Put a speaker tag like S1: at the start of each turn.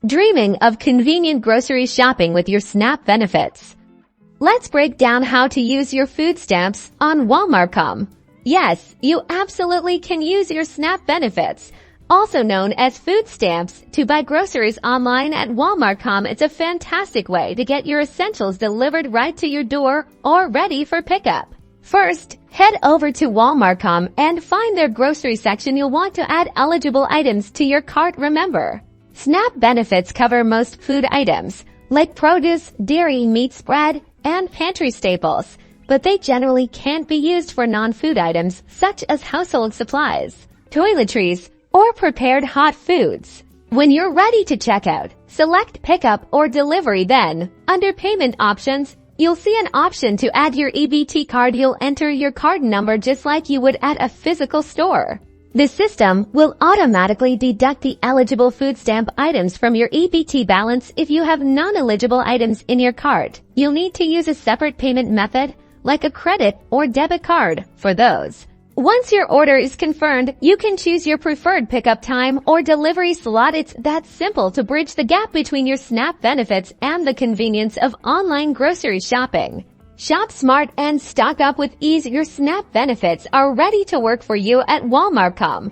S1: Dreaming of convenient grocery shopping with your SNAP benefits? Let's break down how to use your food stamps on WALMARTCOM. Yes, you absolutely can use your SNAP benefits, also known as food stamps, to buy groceries online at WALMARTCOM. It's a fantastic way to get your essentials delivered right to your door or ready for pickup. First, head over to WALMARTCOM and find their grocery section. You'll want to add eligible items to your cart. Remember, SNAP benefits cover most food items, like produce, dairy, meat, bread, and pantry staples, but they generally can't be used for non-food items such as household supplies, toiletries, or prepared hot foods. When you're ready to check out, select Pickup or Delivery. Then, under Payment Options, you'll see an option to add your EBT card. You'll enter your card number just like you would at a physical store. The system will automatically deduct the eligible food stamp items from your EBT balance. If you have non-eligible items in your cart, you'll need to use a separate payment method, like a credit or debit card, for those. Once your order is confirmed, you can choose your preferred pickup time or delivery slot. It's that simple to bridge the gap between your SNAP benefits and the convenience of online grocery shopping. Shop smart and stock up with ease. Your SNAP benefits are ready to work for you at WALMARTCOM.